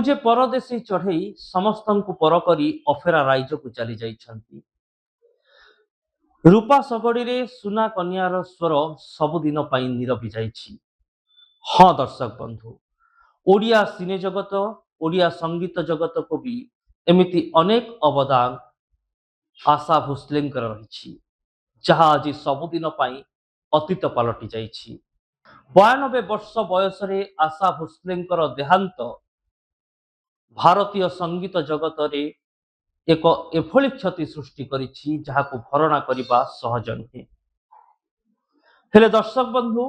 मुझे परदेशी चढ़ई समस्तଙ୍କୁ पर करी अफेरा राइजକୁ ଚାଲି ଯାଇଛନ୍ତି। ରୂପା ଶଗଡ଼ିରେ ସୁନା କନ୍ୟାର ସ୍ୱର ସବୁଦିନ ପାଇଁ ନିରବି ଯାଇଛି। ହଁ ଦର୍ଶକ ବନ୍ଧୁ, ଓଡ଼ିଆ ସିନେ ଜଗତ, ଓଡ଼ିଆ ସଙ୍ଗୀତ ଜଗତକୁ ବି ଏମିତି ଅନେକ ଅବଦାନ ଆଶା ଭୋସଲେଙ୍କର ରହିଛି, ଯାହା ଆଜି ସବୁଦିନ ପାଇଁ ଅତୀତ ପାଲଟି ଯାଇଛି। 92 ବର୍ଷ ବୟସରେ ଆଶା ଭୋସଲେଙ୍କର ଦେହାନ୍ତ ଭାରତୀୟ ସଙ୍ଗୀତ ଜଗତରେ ଏକ ଏଭଳି କ୍ଷତି ସୃଷ୍ଟି କରିଛି ଯାହାକୁ ଭରଣା କରିବା ସହଜ ନୁହେଁ। ହେଲେ ଦର୍ଶକ ବନ୍ଧୁ,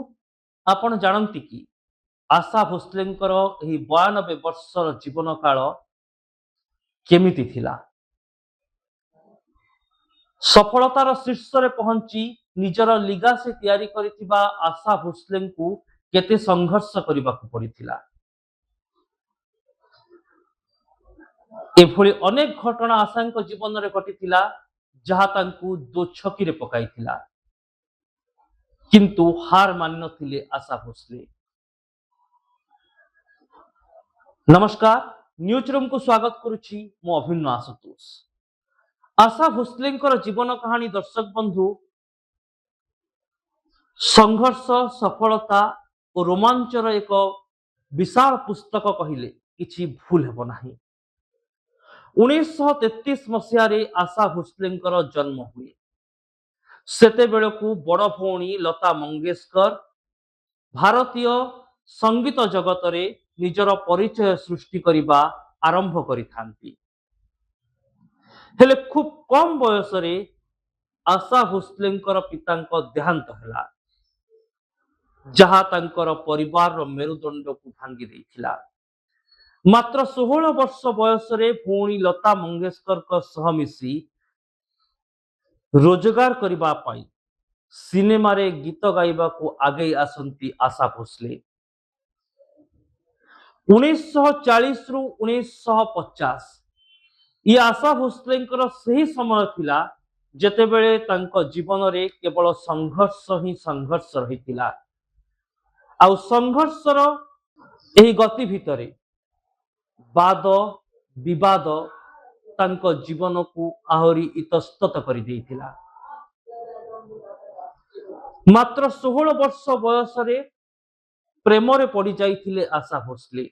ଆପଣ ଜାଣନ୍ତି କି ଆଶା ଭୋସଲେଙ୍କର ଏହି 92 ବର୍ଷର ଜୀବନ କାଳ କେମିତି ଥିଲା? ସଫଳତାର ଶୀର୍ଷରେ ପହଞ୍ଚି ନିଜର ଲିଗାସି ତିଆରି କରିଥିବା ଆଶା ଭୋସଲେଙ୍କୁ କେତେ ସଂଘର୍ଷ କରିବାକୁ ପଡ଼ିଥିଲା। ଏଭଳି ଅନେକ ଘଟଣା ଆଶାଙ୍କ ଜୀବନରେ ଘଟିଥିଲା ଯାହା ତାଙ୍କୁ ଦୋଛକିରେ ପକାଇଥିଲା, କିନ୍ତୁ ହାର ମାନିନଥିଲେ ଆଶା ଭୋସଲେ। ନମସ୍କାର, ନ୍ୟୁଜ ରୁମକୁ ସ୍ୱାଗତ କରୁଛି ମୁଁ ଅଭିନ୍ନ ଆଶୁତୋଷ। ଆଶା ଭୋସଲେଙ୍କର ଜୀବନ କାହାଣୀ ଦର୍ଶକ ବନ୍ଧୁ ସଂଘର୍ଷ, ସଫଳତା ଓ ରୋମାଞ୍ଚର ଏକ ବିଶାଳ ପୁସ୍ତକ କହିଲେ କିଛି ଭୁଲ ହେବ ନାହିଁ। 1933 ମସିହାରେ ଆଶା ଭୋସଲେଙ୍କର ଜନ୍ମ ହୁଏ। ସେତେବେଳକୁ ବଡ଼ ଭଉଣୀ ଲତା ମଙ୍ଗେଶକର ଭାରତୀୟ ସଙ୍ଗୀତ ଜଗତରେ ନିଜର ପରିଚୟ ସୃଷ୍ଟି କରିବା ଆରମ୍ଭ କରିଥାନ୍ତି। ହେଲେ ଖୁବ୍ କମ୍ ବୟସରେ ଆଶା ଭୋସଲେଙ୍କର ପିତାଙ୍କ ଦେହାନ୍ତ ହେଲା, ଯାହା ତାଙ୍କର ପରିବାରର ମେରୁଦଣ୍ଡକୁ ଭାଙ୍ଗି ଦେଇଥିଲା। ମାତ୍ର 16 ବର୍ଷ ବୟସରେ ଭଉଣୀ ଲତା ମଙ୍ଗେଶକରଙ୍କ ସହ ମିଶି ରୋଜଗାର କରିବା ପାଇଁ ସିନେମାରେ ଗୀତ ଗାଇବାକୁ ଆଗେଇ ଆସନ୍ତି ଆଶା ଭୋସଲେ। 1940ରୁ 1950 ଇଏ ଆଶା ଭୋସଲେଙ୍କର ସେହି ସମୟ ଥିଲା ଯେତେବେଳେ ତାଙ୍କ ଜୀବନରେ କେବଳ ସଂଘର୍ଷ ହିଁ ସଂଘର୍ଷ ରହିଥିଲା। ଆଉ ସଂଘର୍ଷର ଏହି ଗତି ଭିତରେ ବାଦ ବିବାଦ ତାଙ୍କ ଜୀବନକୁ ଆହୁରି ଇତସ୍ତତ କରିଦେଇଥିଲା। ମାତ୍ର 16 ବର୍ଷ ବୟସରେ ପ୍ରେମରେ ପଡ଼ି ଯାଇଥିଲେ ଆଶା ଭୋସଲେ।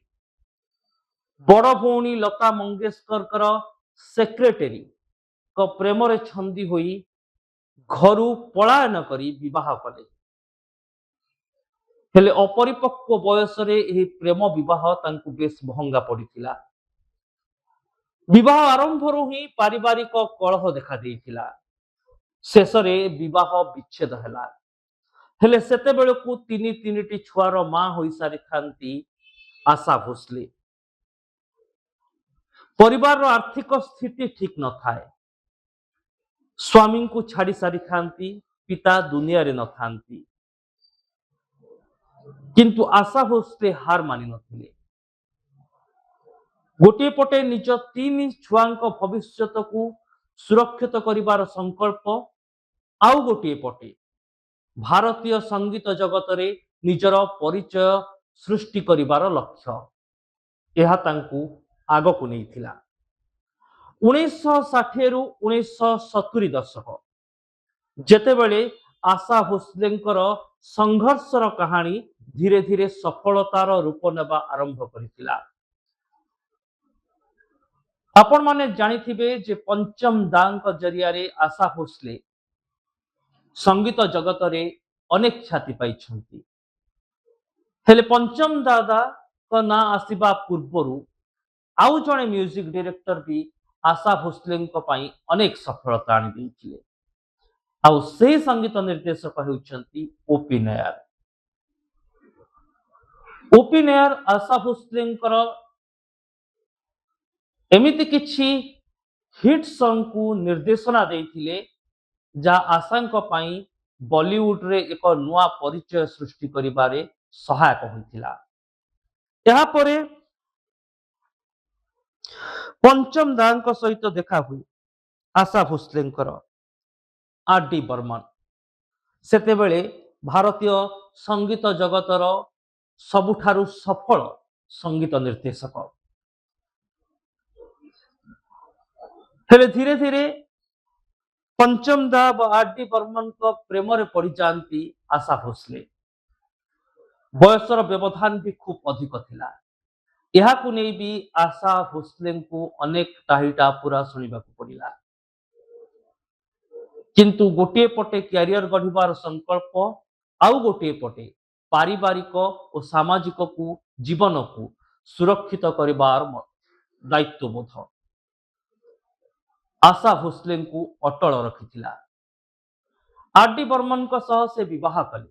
ବଡ଼ ଭଉଣୀ ଲତା ମଙ୍ଗେଶକରଙ୍କର ସେକ୍ରେଟେରୀଙ୍କ ପ୍ରେମରେ ଛନ୍ଦି ହୋଇ ଘରୁ ପଳାୟନ କରି ବିବାହ କଲେ। ହେଲେ ଅପରିପକ୍ୱ ବୟସରେ ଏହି ପ୍ରେମ ବିବାହ ତାଙ୍କୁ ବେଶ ମହଙ୍ଗା ପଡ଼ିଥିଲା। ବିବାହ ଆରମ୍ଭରୁ ହିଁ ପାରିବାରିକ କଳହ ଦେଖାଦେଇଥିଲା। ଶେଷରେ ବିବାହ ବିଚ୍ଛେଦ ହେଲା। ହେଲେ ସେତେବେଳକୁ ତିନିଟି ଛୁଆର ମା ହୋଇସାରିଥାନ୍ତି ଆଶା ଭୋସଲେ। ପରିବାରର ଆର୍ଥିକ ସ୍ଥିତି ଠିକ ନଥାଏ। ସ୍ୱାମୀଙ୍କୁ ଛାଡ଼ି ସାରିଥାନ୍ତି, ପିତା ଦୁନିଆରେ ନଥାନ୍ତି। କିନ୍ତୁ ଆଶା ଭୋସଲେ ହାର ମାନିନଥିଲେ। ଗୋଟିଏ ପଟେ ନିଜ 3 ଛୁଆଙ୍କ ଭବିଷ୍ୟତକୁ ସୁରକ୍ଷିତ କରିବାର ସଂକଳ୍ପ, ଆଉ ଗୋଟିଏ ପଟେ ଭାରତୀୟ ସଙ୍ଗୀତ ଜଗତରେ ନିଜର ପରିଚୟ ସୃଷ୍ଟି କରିବାର ଲକ୍ଷ୍ୟ। ଏହା ତାଙ୍କୁ ଆଗକୁ ନେଇଥିଲା। 1960ରୁ 1970 ଦଶକ ଯେତେବେଳେ ଆଶା ଭୋସଲେଙ୍କର ସଂଘର୍ଷର କାହାଣୀ ଧୀରେ ଧୀରେ ସଫଳତାର ରୂପ ନେବା ଆରମ୍ଭ କରିଥିଲା। ଆପଣମାନେ ଜାଣିଥିବେ ଯେ ପଞ୍ଚମ ଦାଙ୍କ ଜରିଆରେ ଆଶା ଭୋସଲେ ସଙ୍ଗୀତ ଜଗତରେ ଅନେକ ଖ୍ୟାତି ପାଇଛନ୍ତି। ହେଲେ ପଞ୍ଚମ ଦାଦାଙ୍କ ନାଁ ଆସିବା ପୂର୍ବରୁ ଆଉ ଜଣେ ମ୍ୟୁଜିକ ଡିରେକ୍ଟର ବି ଆଶା ଭୋସଲେଙ୍କ ପାଇଁ ଅନେକ ସଫଳତା ଆଣିଦେଇଥିଲେ। ଆଉ ସେହି ସଙ୍ଗୀତ ନିର୍ଦ୍ଦେଶକ ହେଉଛନ୍ତି ଓପି ନାୟାର। ଓପି ନାୟାର ଆଶା ଭୋସଲେଙ୍କର ଏମିତି କିଛି ହିଟ୍ ସଙ୍ଗକୁ ନିର୍ଦ୍ଦେଶନା ଦେଇଥିଲେ ଯାହା ଆଶାଙ୍କ ପାଇଁ ବଲିଉଡରେ ଏକ ନୂଆ ପରିଚୟ ସୃଷ୍ଟି କରିବାରେ ସହାୟକ ହୋଇଥିଲା। ଏହାପରେ ପଞ୍ଚମ ଦାଙ୍କ ସହିତ ଦେଖା ହୁଏ ଆଶା ଭୋସଲେଙ୍କର ଆର୍.ଡି. ବର୍ମନ। ସେତେବେଳେ ଭାରତୀୟ ସଙ୍ଗୀତ ଜଗତର ସବୁଠାରୁ ସଫଳ ସଙ୍ଗୀତ ନିର୍ଦ୍ଦେଶକ। हेले धीरे धीरे पंचम दा व आर डी बर्मन प्रेम पड़ जाती आशा भोसले। बयसर व्यवधान भी खूब अधिक थिला। यहाकू नहीं भी आशा भोसले को अनेक टाहीटा पूरा शुणा पड़ा। किंतु गोटे पटे क्यारियर गढ़िबार संकल्प, आउ गोटे पटे पारिवारिक और सामाजिक को जीवन को सुरक्षित करिबार दायित्वबोध आशा भोसले को अटल रखिथिला। आर डी बर्मन सह से विवाह कले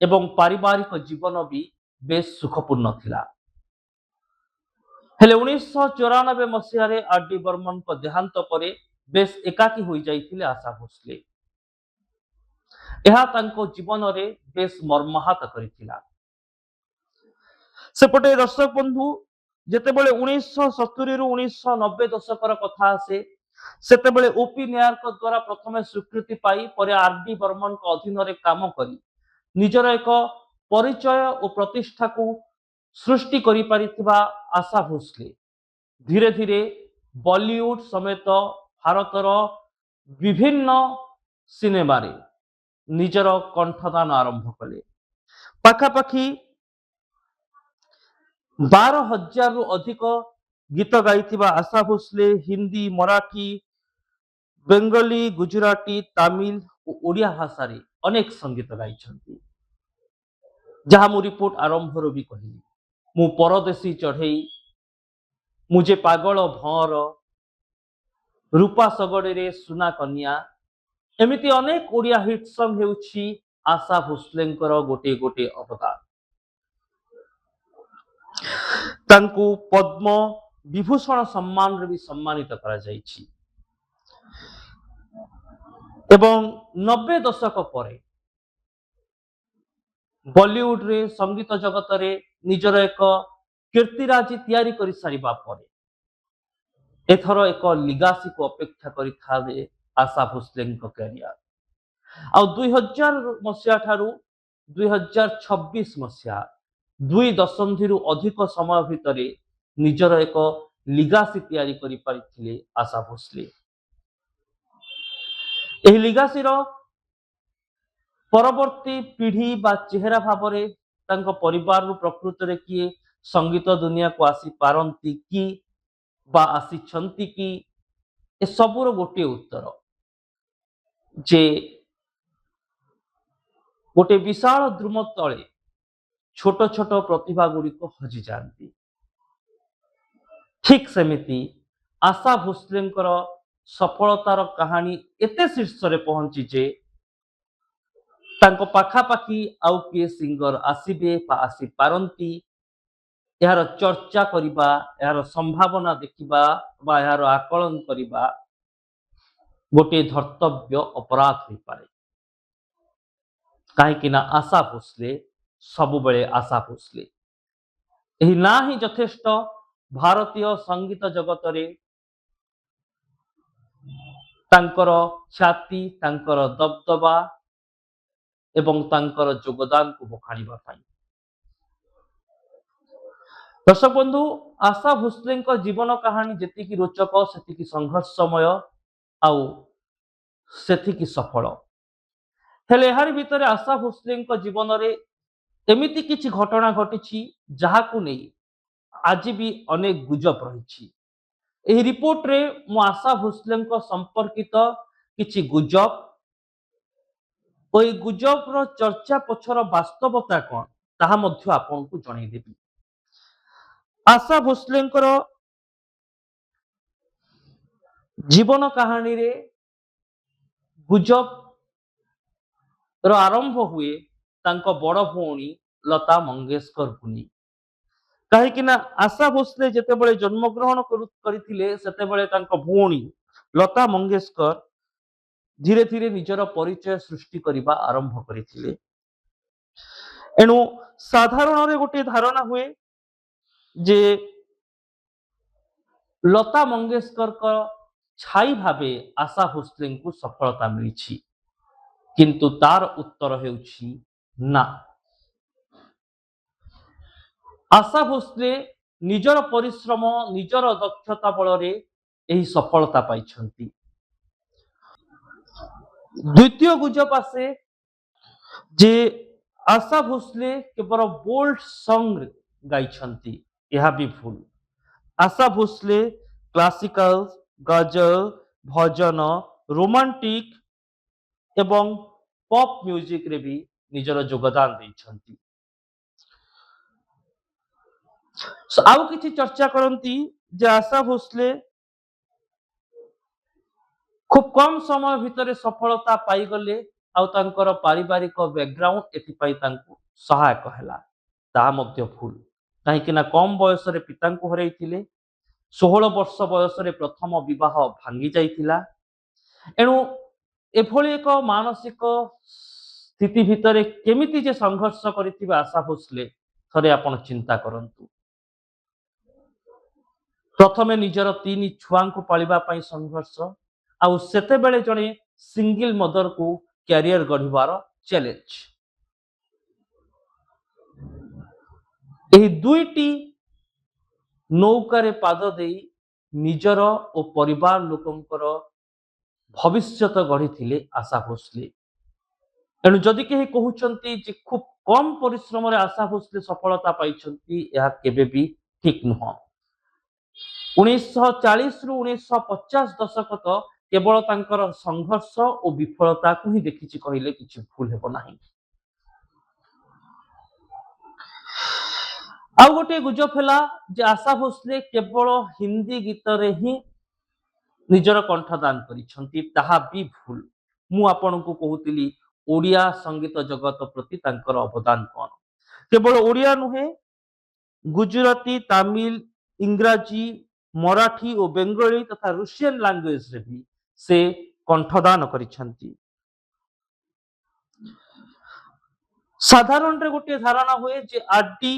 एवं पारिवारिक जीवन भी बेस सुखपूर्ण थिला। हेले 1994 मसीह आर डी बर्मन देहांत परे बेस एकाकी हो जाइथिले आशा भोसले। यह तांको जीवन रे बेस मर्माहत करिथिला। सेपटे दर्शक बंधु जेतेबेले 1970 रु 1990 दशकर कथा आसे सेतेबेले ओपी नायर द्वारा प्रथमे स्वीकृति पाई परे आर डी बर्मन अधीन रे काम करी निजर एक परिचय और प्रतिष्ठा को सृष्टि करि पारिथिबा आशा भोसले धीरे धीरे बॉलीवुड समेत भारतर विभिन्न सिनेमा रे निजर कंठदान आरंभ कले। पाखापाखि 12,000 रु अधिक गीत गाइथिबा आशा भोसले हिंदी, मराठी, बेंगली, गुजराती, तमिल और ओडिया भाषा रे अनेक संगीत गाइछंती। जहाँ मु रिपोर्ट आरंभ रो भी कहली मु परदेशी चढ़ई, मुझे पागल भंवर, रूपा सगड़े रे सुना कन्या एमिति अनेक ओडिया हिट सॉन्ग हेउछि आशा भोसलेंकर गोटे गोटे अवतार। तांकु पद्म विभूषण सम्मान रे भी सम्मानित करा जाइछि एवं 90 दशक परे बॉलीवुड रे संगीत जगत रे निजर एक कीर्तिराजी तैयारी करि सारिबा परे एथर एक लिगासी को अपेक्षा करि थाबे आशा भोसले कैरियर। आ 2000 मसीहा ठारू 2026 मसीहा 2 दशंधि रु अधिक समय भितरे निजर एक लिगासी तैयारी करि पारिथिले आशा भोसले। एही लिगासी रो परवर्ती पीढ़ी बा चेहरा भाव परिवार प्रकृत रे किए संगीत दुनिया को आसी पारंती कि बा आसी छंती कि ए सबुर गोटे उत्तर जे गोटे विशाल द्रुम तले छोट छोट प्रतिभा गुड़िक हजि जाती। ठीक सेमिति आशा भोसलेंकर सफलतार कहानी एते शीर्ष रे पहुंची जे तांको पाखापाखि आउ किए सिंगर आसीबे बा आसी पारंती यार चर्चा करिबा यार संभावना देखिबा बा यार आकलन करिबा गोटे धर्तव्य अपराध हो पारे। कहीं आशा भोसले सबु बेले आशा भोसले एही ना ही यथेष्ट भारतीय संगीत जगत रे तांकर ख्याति तांकर दबदबा एवं तांकर योगदान को बखाणिबा पाई। दर्शक बंधु आशा भोसले जीवन कहानी जेतिकी रोचक सेतिकी संघर्षमय आउ सेतिकी सफल हेले एहारी भितर आशा भोसले जीवन रे एमिति किछि घटना घटिछि जहाकू नै आज भी अनेक गुजब रही। एही रिपोर्ट रे मु आशा भोसले संपर्कित किछि गुजब और गुजब रो चर्चा पछर वास्तवता कौन ताहा मध्य आपनको जणाई देबी। आशा भोसले जीवन कहानी रे गुजब रो आरंभ हुए तांको बड़ भौणी लता मंगेशकर गुनी। कहीं आशा भोसले जेतेबेले जन्मग्रहण करथिले सेतेबेले तांको भौणी लता मंगेशकर धीरे धीरे निजर परिचय सृष्टि करने आरंभ करथिले। एणु साधारण गोटे धारणा हुए जे लता मंगेशकर का छाई भावे आशा भोसले को सफलता मिली किंतु तार उत्तर हेउछि ना। आशा भोसले निजर परिश्रम निजर दक्षता बल ଏହି ସଫଳତା ପାଇଛନ୍ତି। ଦ୍ୱିତୀୟ ଗୁଜବ ଆସେ ଯେ ଆଶା ଭୋସଲେ କେବଳ ବୋଲ୍ଡ ସଙ୍ଗ ଗାଇଛନ୍ତି। ଏହା ବି ଭୁଲ। ଆଶା ଭୋସଲେ କ୍ଲାସିକାଲ, ଗଜଲ, ଭଜନ, ରୋମାଣ୍ଟିକ ଏବଂ ପପ୍ ମ୍ୟୁଜିକରେ ବି ନିଜର ଯୋଗଦାନ ଦେଇଛନ୍ତି। ଆଉ କିଛି ଚର୍ଚ୍ଚା କରନ୍ତି ଯେ ଆଶା ଭୋସଲେ ଖୁବ କମ ସମୟ ଭିତରେ ସଫଳତା ପାଇଗଲେ ଆଉ ତାଙ୍କର ପାରିବାରିକ ବ୍ୟାକଗ୍ରାଉଣ୍ଡ ଏଥିପାଇଁ ତାଙ୍କୁ ସହାୟକ ହେଲା। ତାହା ମଧ୍ୟ ଭୁଲ। କାହିଁକି ନା କମ ବୟସରେ ପିତାଙ୍କୁ ହରାଇଥିଲେ। 16 ବର୍ଷ ବୟସରେ ପ୍ରଥମ ବିବାହ ଭାଙ୍ଗି ଯାଇଥିଲା। ଏଣୁ ଏଭଳି ଏକ ମାନସିକ ସ୍ଥିତି ଭିତରେ କେମିତି ଯେ ସଂଘର୍ଷ କରିଥିବେ ଆଶା ଭୋସଲେ ଥରେ ଆପଣ ଚିନ୍ତା କରନ୍ତୁ। ପ୍ରଥମେ ନିଜର 3 ଛୁଆଙ୍କୁ ପାଳିବା ପାଇଁ ସଂଘର୍ଷ, ଆଉ ସେତେବେଳେ ଜଣେ ସିଙ୍ଗଲ ମଦରକୁ କ୍ୟାରିୟର ଗଢିବାର ଚ୍ୟାଲେଞ୍ଜ। ଏହି ଦୁଇଟି ନୌକାରେ ପାଦ ଦେଇ ନିଜର ଓ ପରିବାର ଲୋକଙ୍କର ଭବିଷ୍ୟତ ଗଢିଥିଲେ ଆଶା ଭୋସଲେ। ଏଣୁ ଯଦି କେହି କହୁଛନ୍ତି ଯେ ଖୁବ କମ ପରିଶ୍ରମରେ ଆଶା ଭୋସଲେ ସଫଳତା ପାଇଛନ୍ତି, ଏହା କେବେ ବି ଠିକ ନୁହଁ। 1940 ରୁ 1950 ଦଶକ ତ କେବଳ ତାଙ୍କର ସଂଘର୍ଷ ଓ ବିଫଳତାକୁ ହିଁ ଦେଖିଛି କହିଲେ କିଛି ଭୁଲ ହେବ ନାହିଁ। ଆଉ ଗୋଟିଏ ଗୁଜବ ହେଲା ଯେ ଆଶା ଭୋସଲେ କେବଳ ହିନ୍ଦୀ ଗୀତରେ ହିଁ ନିଜର କଣ୍ଠଦାନ କରିଛନ୍ତି। ତାହା ବି ଭୁଲ। ମୁଁ ଆପଣଙ୍କୁ କହୁଥିଲି ଓଡ଼ିଆ ସଙ୍ଗୀତ ଜଗତ ପ୍ରତି ତାଙ୍କର ଅବଦାନ କଣ। କେବଳ ଓଡ଼ିଆ ନୁହେଁ, ଗୁଜରାତି, ତାମିଲ, ଇଂରାଜୀ, ମରାଠୀ ଓ ବେଙ୍ଗଳୀ ତଥା ରୁଷିଆନ ଲାଙ୍ଗୁଏଜରେ ବି ସେ କଣ୍ଠଦାନ କରିଛନ୍ତି। ସାଧାରଣରେ ଗୋଟିଏ ଧାରଣା ହୁଏ ଯେ ଆର୍.ଡି.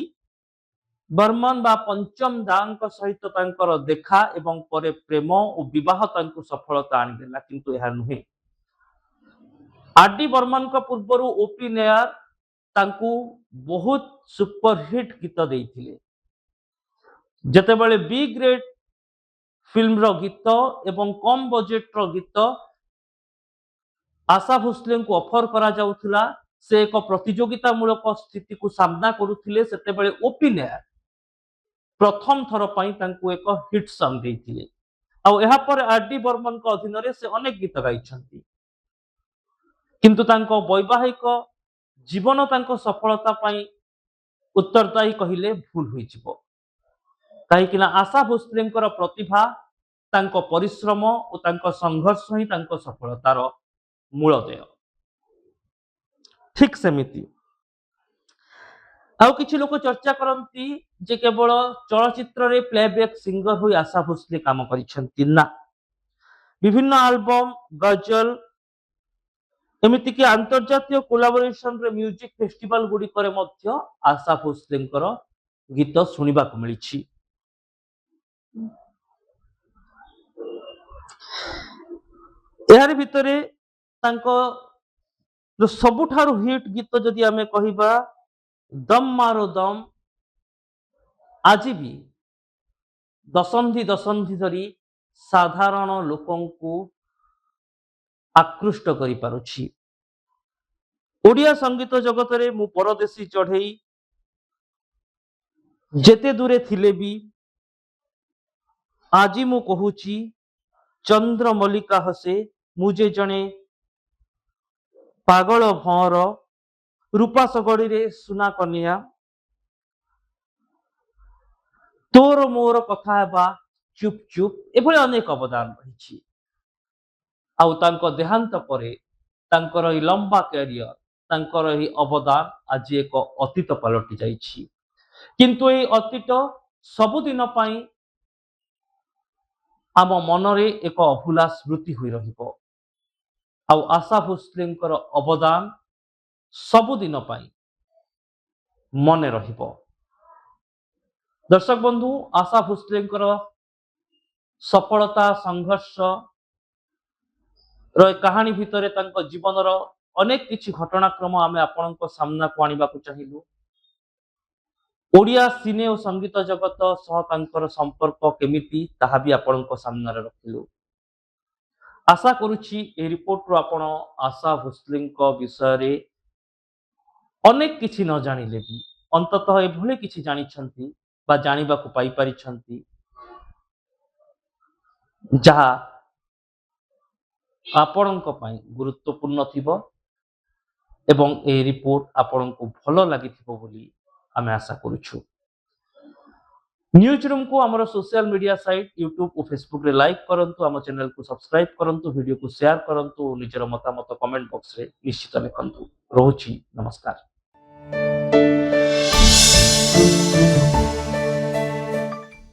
ବର୍ମନ ବା ପଞ୍ଚମ ଦାଙ୍କ ସହିତ ତାଙ୍କର ଦେଖା ଏବଂ ପରେ ପ୍ରେମ ଓ ବିବାହ ତାଙ୍କୁ ସଫଳତା ଆଣିଦେଲା, କିନ୍ତୁ ଏହା ନୁହେଁ। ଆର୍.ଡି. ବର୍ମନଙ୍କ ପୂର୍ବରୁ ଓ.ପି. ନାୟାର ତାଙ୍କୁ ବହୁତ ସୁପରହିଟ ଗୀତ ଦେଇଥିଲେ। ଯେତେବେଳେ ବି ଗ୍ରେଡ୍ ଫିଲ୍ମର ଗୀତ ଏବଂ କମ ବଜେଟର ଗୀତ ଆଶା ଭୋସଲେଙ୍କୁ ଅଫର କରାଯାଉଥିଲା, ସେ ଏକ ପ୍ରତିଯୋଗିତାମୂଳକ ସ୍ଥିତିକୁ ସାମ୍ନା କରୁଥିଲେ, ସେତେବେଳେ ଓ.ପି. ନାୟାର ପ୍ରଥମ ଥର ପାଇଁ ତାଙ୍କୁ ଏକ ହିଟ୍ ସଙ୍ଗ ଦେଇଥିଲେ। ଆଉ ଏହାପରେ ଆର୍.ଡି. ବର୍ମନଙ୍କ ଅଧୀନରେ ସେ ଅନେକ ଗୀତ ଗାଇଛନ୍ତି। କିନ୍ତୁ ତାଙ୍କ ବୈବାହିକ ଜୀବନ ତାଙ୍କ ସଫଳତା ପାଇଁ ଉତ୍ତରଦାୟୀ କହିଲେ ଭୁଲ ହୋଇଯିବ। କାହିଁକି ନା ଆଶା ଭୋସଲେଙ୍କର ପ୍ରତିଭା, ତାଙ୍କ ପରିଶ୍ରମ ଓ ତାଙ୍କ ସଂଘର୍ଷ ହିଁ ତାଙ୍କ ସଫଳତାର ମୂଳ ଦେୟ। ଠିକ ସେମିତି ଆଉ କିଛି ଲୋକ ଚର୍ଚ୍ଚା କରନ୍ତି ଯେ କେବଳ ଚଳଚ୍ଚିତ୍ରରେ ପ୍ଲେବ୍ୟାକ୍ ସିଙ୍ଗର ହୋଇ ଆଶା ଭୋସଲେ କାମ କରିଛନ୍ତି। ନା, ବିଭିନ୍ନ ଆଲବମ, ଗଜଲ, ଏମିତିକି ଆନ୍ତର୍ଜାତୀୟ କୋଲାବୋରେସନରେ ମ୍ୟୁଜିକ ଫେଷ୍ଟିଭାଲ ଗୁଡ଼ିକରେ ମଧ୍ୟ ଆଶା ଭୋସଲେଙ୍କର ଗୀତ ଶୁଣିବାକୁ ମିଳିଛି। ଏହାରି ଭିତରେ ତାଙ୍କ ସବୁଠାରୁ ହିଟ୍ ଗୀତ ଯଦି ଆମେ କହିବା, ଦମ ମାରୋ ଦମ, ଆଜି ବି ଦଶନ୍ଧି ଦଶନ୍ଧି ଧରି ସାଧାରଣ ଲୋକଙ୍କୁ ଆକୃଷ୍ଟ କରିପାରୁଛି। ଓଡ଼ିଆ ସଙ୍ଗୀତ ଜଗତରେ ମୁଁ ପରଦେଶୀ ଚଢ଼େଇ, ଯେତେ ଦୂରେ ଥିଲେ ବି, ଆଜି ମୁଁ କହୁଛି, ଚନ୍ଦ୍ର ମଲ୍ଲିକା ହସେ, ମୁଁ ଯେ ଜଣେ ପାଗଳ ଭଅଁର, ରୂପା ଶଗଡ଼ିରେ ସୁନା କନିଆ, ତୋର ମୋର କଥା ହେବା ଚୁପ ଚୁପ, ଏଭଳି ଅନେକ ଅବଦାନ ରହିଛି। ଆଉ ତାଙ୍କ ଦେହାନ୍ତ ପରେ ତାଙ୍କର ଏହି ଲମ୍ବା କ୍ୟାରିୟର, ତାଙ୍କର ଏହି ଅବଦାନ ଆଜି ଏକ ଅତୀତ ପାଲଟି ଯାଇଛି। କିନ୍ତୁ ଏହି ଅତୀତ ସବୁଦିନ ପାଇଁ ଆମ ମନରେ ଏକ ଅଭୁଲା ସ୍ମୃତି ହୋଇ ରହିବ। ଆଉ ଆଶା ଭୋସଲେଙ୍କର ଅବଦାନ ସବୁଦିନ ପାଇଁ ମନେ ରହିବ। ଦର୍ଶକ ବନ୍ଧୁ, ଆଶା ଭୋସଲେଙ୍କର ସଫଳତା ସଂଘର୍ଷ କାହାଣୀ ଭିତରେ ତାଙ୍କ ଜୀବନର ଅନେକ କିଛି ଘଟଣାକ୍ରମ ଆମେ ଆପଣଙ୍କ ସାମ୍ନାକୁ ଆଣିବାକୁ ଚାହିଁଲୁ। ओडिया सिने और संगीत जगत सह तांकर संपर्क केमिति ताहा भी आपणक सामने रखिलु। आशा करुछि ए रिपोर्ट रो आपण आशा भोसलेଙ୍କ विषय अनेक किछि न जानिले भी अंततः एभली किछि जानिछंती बा जानिबाकु पाई परिछंती ଯାହା ଆପଣଙ୍କ ପାଇଁ ଗୁରୁତ୍ୱପୂର୍ଣ୍ଣ ଥିବ ଏବଂ ଏ ରିପୋର୍ଟ ଆପଣଙ୍କୁ ଭଲ ଲାଗିଥିବ ବୋଲି ଆମେ ଆଶା କରୁଛୁ। न्यूज रूम को आमर सोशल मीडिया साइट यूट्यूब और फेसबुक रे लाइक करंतु, आम चैनल को सब्सक्राइब करंतु, वीडियो को शेयर करंतु, निजर मतामत कमेंट बॉक्स रे निश्चित लिखंतु। रहुछि नमस्कार।